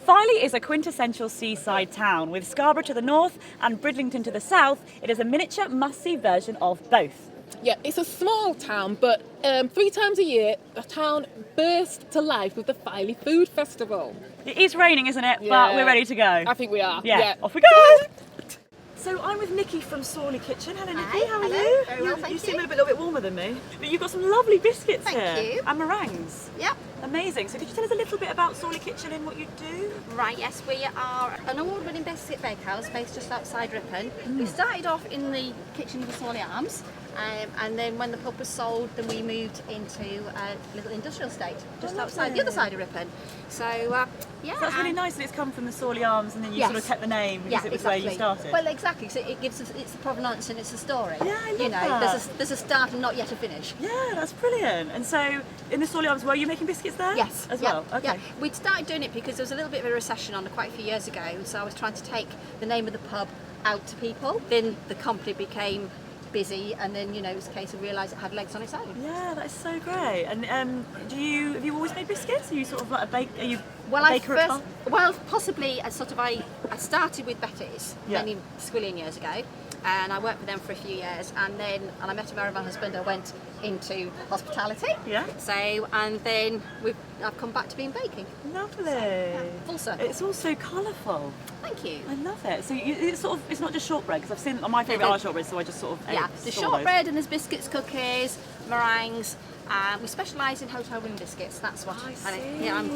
Filey is a quintessential seaside town. With Scarborough to the north and Bridlington to the south, it is a miniature must-see version of both. Yeah, it's a small town, but 3 times a year, the town bursts to life with the Filey Food Festival. It is raining, isn't it? Yeah. But we're ready to go. I think we are. Yeah. Off we go! So I'm with Nikki from Sorley Kitchen. Hello Nikki, Hi, how are hello. you? Very well, thank you you. seem a little bit warmer than me. But you've got some lovely biscuits Thank here. you. And meringues. Yep. Amazing. So could you tell us a little bit about Sorley Kitchen and what you do? Right, yes, we are an award-winning biscuit bakehouse based just outside Ripon. We started off in the kitchen of the Sorley Arms, and then when the pub was sold, then we moved into a little industrial estate just outside the other side of Ripon. So, yeah. So that's really nice that it's come from the Sorley Arms and then you Yes. sort of kept the name because Yeah, it was exactly. where you started. Well, exactly. So it gives us, it's the provenance and it's the story. Yeah, I love You know, that. there's a start and not yet a finish. Yeah, that's brilliant. And so in the Sorley Arms, were you making biscuits there? Yes, As yeah, well? Okay. Yeah. We'd started doing it because there was a little bit of a recession on quite a few years ago, and so I was trying to take the name of the pub out to people. Then the company became busy, and then it was a case of realising it had legs on its own. Yeah, that is so great. And have you always made biscuits? Are you sort of like are you Well, a baker at heart? possibly I started with Betty's many squillion years ago, and I worked with them for a few years, and I met my husband. I went into hospitality. Yeah. So and then I've come back to being baking. Lovely. Full circle. It's all so colourful. Thank you. I love it. So it's not just shortbread because I've seen my favourite are shortbread, so I just sort of Yeah, ate there's all those. shortbread and there's biscuits, cookies, meringues. We specialise in hotel room biscuits. That's what I'm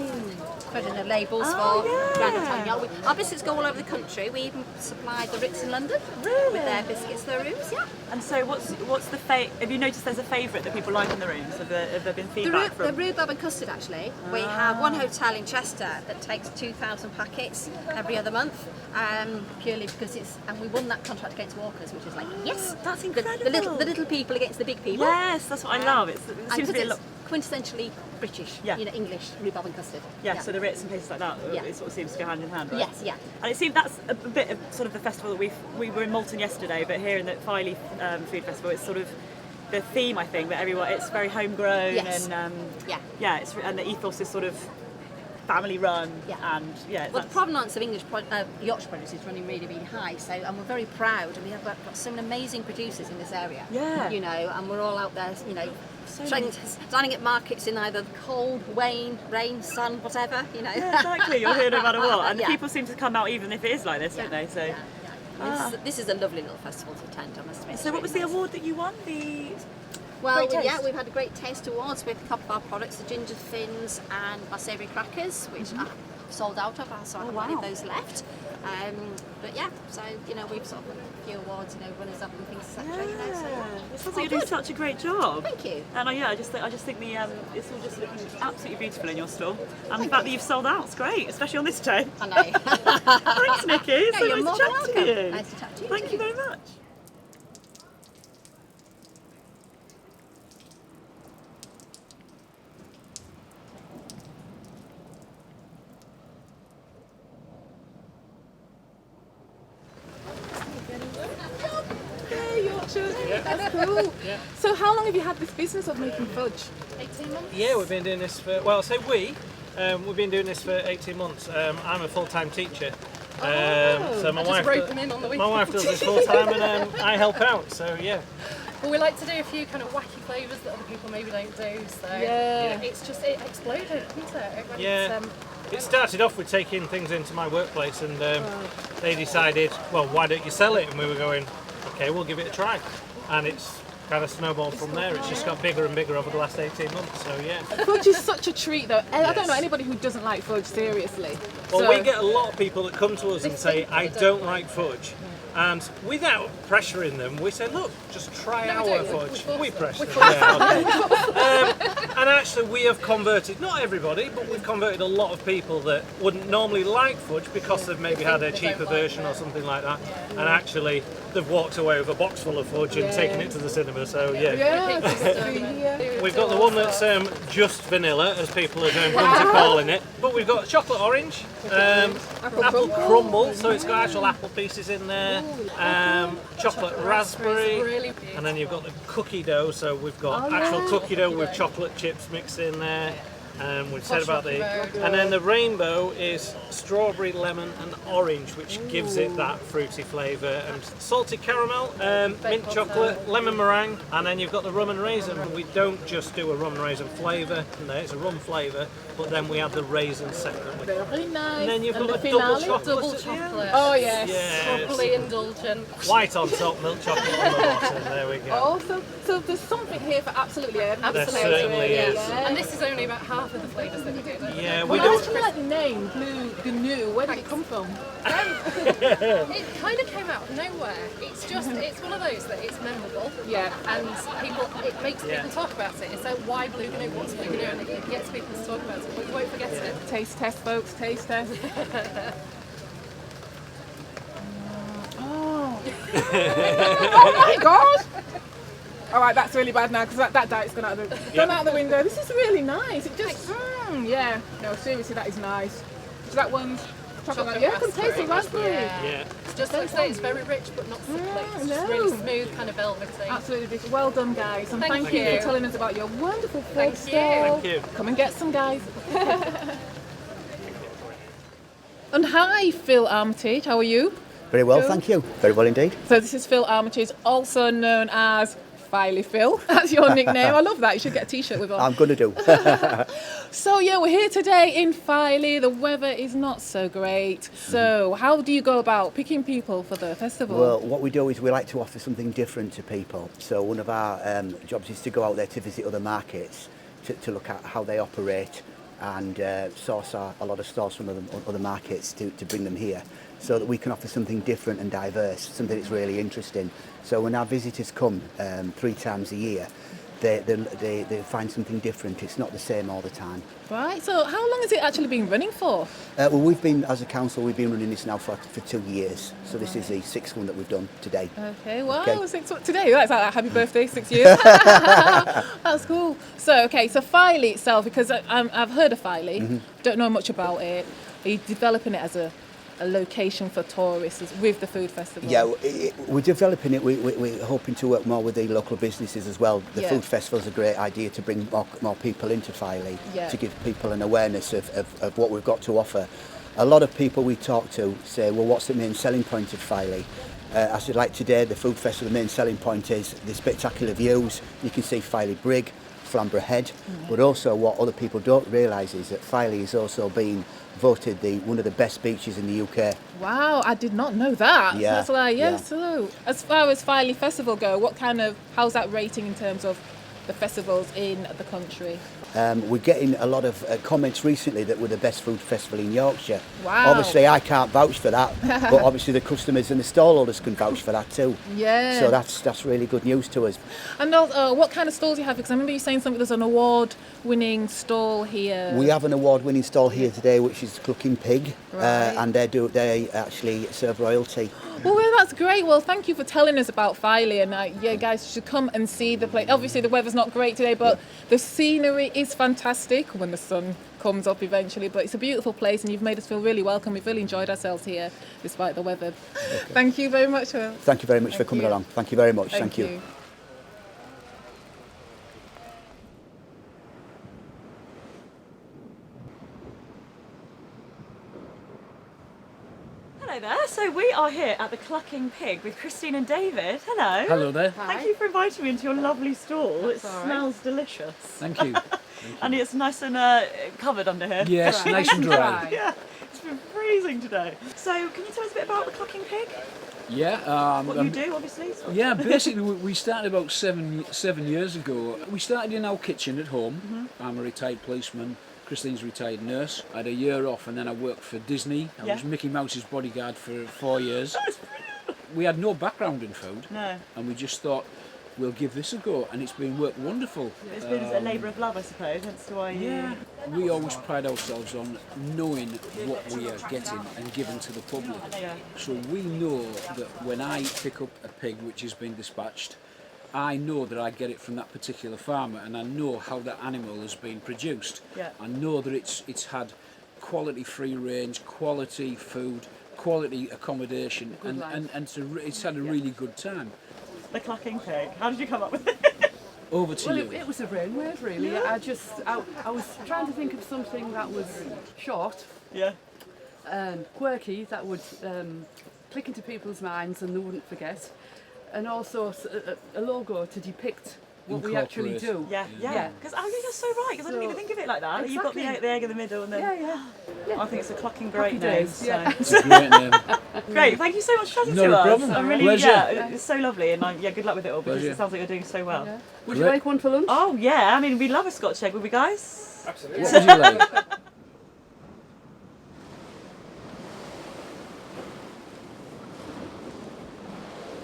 putting the labels Oh, for. yeah. Grand Hotel. Our biscuits go all over the country. We even supply the Ritz in London with their biscuits, their rooms. Yeah. And so what's the have you noticed there's a favourite that people like in the rooms? Have there been feedback The from? rhubarb and custard actually. We have one hotel in Chester that takes 2,000 packets every other month, purely because and we won that contract against Walkers, which is like yes, That's the incredible. little people against the big people. Yes, that's what I love. It seems to be a lot. Quintessentially British, English rhubarb and custard. Yeah, so the Ritz and places like that, Yeah. it sort of seems to go hand in hand, right? Yes, yeah. And it seems that's a bit of sort of the festival that we were in Malton yesterday, but here in the Filey Food Festival, it's sort of the theme, I think, that it's very homegrown Yes. and and the ethos is sort of family run and Well, the provenance of English Yorkshire produce is running really, really high. So, and we're very proud, and we have got some amazing producers in this area. Yeah. And we're all out there, standing at markets in either cold, rain, sun, whatever. Yeah, exactly. You're here no matter what, and Yeah. people seem to come out even if it is like this, don't they? So. Yeah. This is a lovely little festival to attend, I must admit. So what was the award that you won? Well, Great taste. we've had a great taste awards with a couple of our products, the ginger thins and our savoury crackers, which are sold out of, so I haven't any of those left. But yeah, so we've sort of won a few awards, runners up and things, etc. It sounds like you're doing such a great job. Thank you. And I just think it's all just looking absolutely beautiful in your store, and the fact that you've sold out is great, especially on this day. I know. Thanks, Nikki. It's so you're nice more to than chat to welcome. you. Nice to chat to you Thank too. you very much. That's cool. Yeah. So how long have you had this business of making fudge? 18 months? Yeah, we've been doing this for, well, I say we've been doing this for 18 months. I'm a full-time teacher. So my wife, rope them in on the my wife does this full-time and I help out, so yeah. Well, we like to do a few kind of wacky flavours that other people maybe don't do, so it exploded, didn't it? Yeah. It started off with taking things into my workplace and they decided, well, why don't you sell it? And we were going, okay, we'll give it a try. And it's kind of snowballed from there. It's just got bigger and bigger over the last 18 months, so yeah. Fudge is such a treat though. I don't know anybody who doesn't like fudge, seriously. Well, we get a lot of people that come to us and say, I don't like fudge. And without pressuring them, we say, look, just try our fudge. We pressure them. Yeah, okay. And actually, we have converted, not everybody, but we've converted a lot of people that wouldn't normally like fudge because they've maybe had a cheaper version or something like that. And actually, they've walked away with a box full of fudge and taken it to the cinema, so yeah. We've got the one that's just vanilla, as people are going to calling it. But we've got chocolate orange, apple crumble, so it's got actual apple pieces in there, chocolate raspberry, and then you've got the cookie dough, so we've got actual cookie dough with chocolate chips mixed in there. We've said about the, Road. and then the rainbow is strawberry, lemon, and orange, which gives it that fruity flavour. And salted caramel, mint chocolate, lemon meringue, and then you've got the rum and raisin. We don't just do a rum and raisin flavour. No, it's a rum flavour, but then we add the raisin separately. Very nice. And then you've got the a finale? double chocolate. Oh yes. Yes. Properly indulgent. White on top, milk chocolate on the bottom. There we go. Oh, so there's something here for absolutely everyone. There certainly is. Yeah. And this is only about half of the flavours that we do. Yeah, we Well, I don't. actually like the name, Blue Gnu. Where did it come from? It kind of came out of nowhere. It's one of those that it's memorable. Yeah. And it makes people talk about it. It's like, why Blue Gnu? What's Blue Gnu? And it gets people to talk about it. But you won't forget it. Taste test, folks. Taste test. Oh. Oh my gosh! All right, that's really bad now because that diet's gone out of the window. This is really nice. It just, yeah. No, seriously, that is nice. So that one's chocolate. Yeah, I can taste the raspberry. Yeah. It's just like I say, it's very rich but not thick. It's just really smooth, kind of velvety. Absolutely. Well done, guys. And thank you you for telling us about your wonderful food Thank you. stall. Thank you. Come and get some, guys. And hi, Phil Armitage. How are you? Very well, Phil? thank you. Very well indeed. So this is Phil Armitage, also known as Filey Phil. That's your nickname. I love that. You should get a T-shirt with us. I'm going to do. So yeah, we're here today in Filey. The weather is not so great. So how do you go about picking people for the festival? Well, what we do is we like to offer something different to people. So one of our jobs is to go out there to visit other markets, to look at how they operate and source a lot of stores from other markets to bring them here, so that we can offer something different and diverse, something that's really interesting. So when our visitors come 3 times a year, they find something different. It's not the same all the time. Right. So how long has it actually been running for? Well, we've been, as a council, we've been running this now for 2 years. So this is the 6th one that we've done today. Okay, wow, Okay. 6 today. That's like happy birthday, 6 years. That's cool. So Filey itself, because I've heard of Filey, don't know much about it. Are you developing it as a location for tourists with the food festival? Yeah, we're developing it. We're hoping to work more with the local businesses as well. The Yeah. food festival is a great idea to bring more people into Filey, Yeah. to give people an awareness of what we've got to offer. A lot of people we talk to say, well, what's the main selling point of Filey? I said, like today, the food festival, the main selling point is the spectacular views. You can see Filey Brig, Flamborough Head, but also what other people don't realise is that Filey is also being voted one of the best beaches in the UK. Wow, I did not know that. Yeah, That's like, yeah. yes, hello. As far as Filey Festival go, how's that rating in terms of the festivals in the country? We're getting a lot of comments recently that we're the best food festival in Yorkshire. Wow. Obviously, I can't vouch for that, but obviously the customers and the stallholders can vouch for that too. Yeah. So that's really good news to us. And what kind of stalls do you have? Because I remember you saying something, there's an award-winning stall here. We have an award-winning stall here today, which is Clucking Pig, Right. and they actually serve royalty. Well, that's great. Well, thank you for telling us about Filey, and yeah, guys, you should come and see the place. Obviously, the weather's not great today, but the scenery is fantastic when the sun comes up eventually. But it's a beautiful place, and you've made us feel really welcome. We've really enjoyed ourselves here, despite the weather. Okay. Thank you very much, Will. Thank you very much for coming you. along. Thank you very much. Thank you. Hello there. So we are here at the Clucking Pig with Christine and David. Hello. Hello there. Thank you for inviting me into your lovely stall. That's it all right. smells delicious. Thank you. And it's nice and covered under here. Yes, nice and dry. Yeah, it's been freezing today. So can you tell us a bit about the Clucking Pig? Yeah. What you do, obviously. Yeah, basically we started about seven years ago. We started in our kitchen at home. I'm a retired policeman. Christine's a retired nurse. I had a year off and then I worked for Disney. I was Mickey Mouse's bodyguard for 4 years. We had no background in food. No. And we just thought, we'll give this a go, and it's been worked wonderful. It's been a labour of love, I suppose. That's why you... Yeah. We always pride ourselves on knowing what we are getting and giving to the public. Yeah. So we know that when I pick up a pig which has been dispatched, I know that I get it from that particular farmer, and I know how that animal has been produced. Yeah. I know that it's had quality free range, quality food, quality accommodation, and it's had a really good time. The Clucking Pig. How did you come up with it? Over to Well, you. it was a brain wave, really. I was trying to think of something that was short Yeah. and quirky, that would click into people's minds and they wouldn't forget, and also a logo to depict what we actually Incorporate. do. Yeah. Because you're so right. Because I didn't even think of it like that. You've got the Exactly. egg in the middle, and then Yeah. I think it's a clocking great Happy name. days, yeah. It's a great name. Great. Thank you so much for chatting Not to a us. problem. I'm really, Pleasure. it's so lovely, and good luck with it all because Pleasure. it sounds like you're doing so well. Yeah. Would you Great. like one for lunch? Oh yeah. I mean, we love a Scotch egg, would we, guys? Absolutely. What would you like?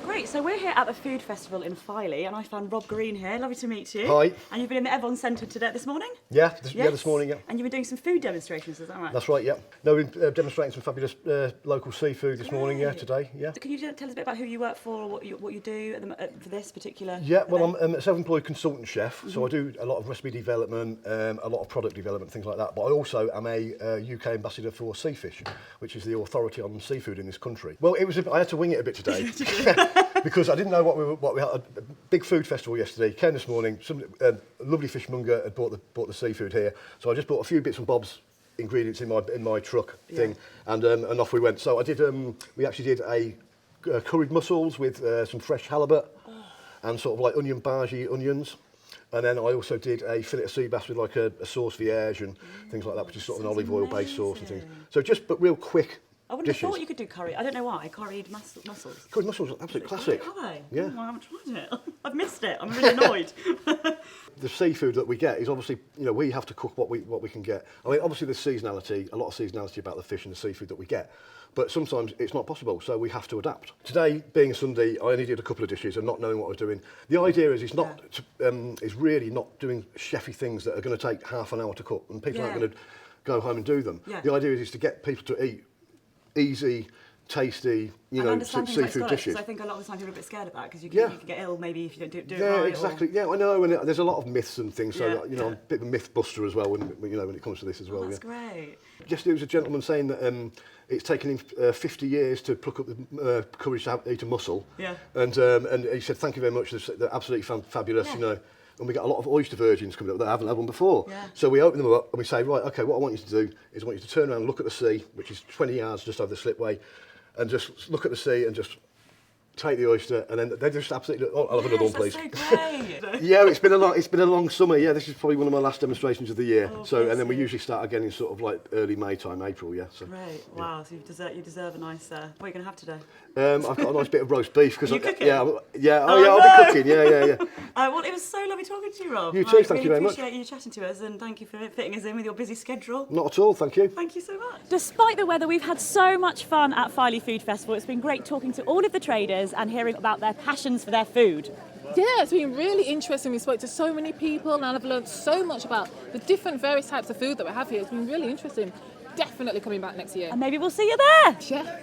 Great, so we're here at the food festival in Filey, and I found Rob Green here. Lovely to meet you. Hi. And you've been in the Evon Centre today this morning? This morning, yeah. And you've been doing some food demonstrations, is that right? That's right, yeah. No, we've been demonstrating some fabulous local seafood this morning, today, yeah. So can you tell us a bit about who you work for, or what you do for this particular? Yeah, well, I'm a self-employed consultant chef, so I do a lot of recipe development, a lot of product development, things like that. But I also am a UK ambassador for Seafish, which is the authority on seafood in this country. Well, I had to wing it a bit today because I didn't know what we had. A big food festival yesterday. Came this morning. Some lovely fishmonger had bought the seafood here, so I just bought a few bits and bobs ingredients in my truck thing, and off we went. So I did. We actually did a curried mussels with some fresh halibut and sort of like onion bhaji onions. And then I also did a fillet of sea bass with like a sauce vierge and things like that, which is sort of an olive oil based sauce and things. So but real quick I wouldn't have dishes. thought you could do curry. I don't know why. Curried mussels. Curried mussels are absolute classic. Are they? Yeah. Oh, I haven't tried it. I've missed it. I'm really annoyed. The seafood that we get is obviously, we have to cook what we can get. I mean, obviously there's a lot of seasonality about the fish and the seafood that we get, but sometimes it's not possible, so we have to adapt. Today, being a Sunday, I only did a couple of dishes and not knowing what I was doing. The idea is is really not doing chefy things that are going to take half an hour to cook, and people aren't going to go home and do them. Yeah. The idea is to get people to eat easy, tasty, seafood dishes. I think a lot of the time people are a bit scared of that because you can get ill maybe if you don't do it right. Yeah, exactly. Yeah, I know, and there's a lot of myths and things. So I'm a bit of a myth buster as well when it comes to this as well. That's great. Yesterday there was a gentleman saying that it's taken him 50 years to pluck up the courage to eat a mussel. Yeah. And he said thank you very much. They're absolutely fabulous. Yeah. And we get a lot of oyster virgins coming up that haven't had one before. Yeah. So we open them up and we say, right, okay, what I want you to do is I want you to turn around and look at the sea, which is 20 yards just over the slipway, and just look at the sea and just take the oyster, and then they're just absolutely. Oh, I'll have another one, please. That's so great. Yeah, it's been a long summer. Yeah, this is probably one of my last demonstrations of the year. And then we usually start again in sort of like early May time, April. Yeah. So. Great. Wow. So you deserve a nice. What are you going to have today? I've got a nice bit of roast beef because you cooking? Yeah. Oh yeah, I'll be cooking. Yeah. Well, it was so lovely talking to you, Rob. You too. Thank you very much. I appreciate you chatting to us, and thank you for fitting us in with your busy schedule. Not at all. Thank you. Thank you so much. Despite the weather, we've had so much fun at Filey Food Festival. It's been great talking to all of the traders and hearing about their passions for their food. Yeah, it's been really interesting. We spoke to so many people and I've learned so much about the different various types of food that we have here. It's been really interesting. Definitely coming back next year. And maybe we'll see you there. Yeah.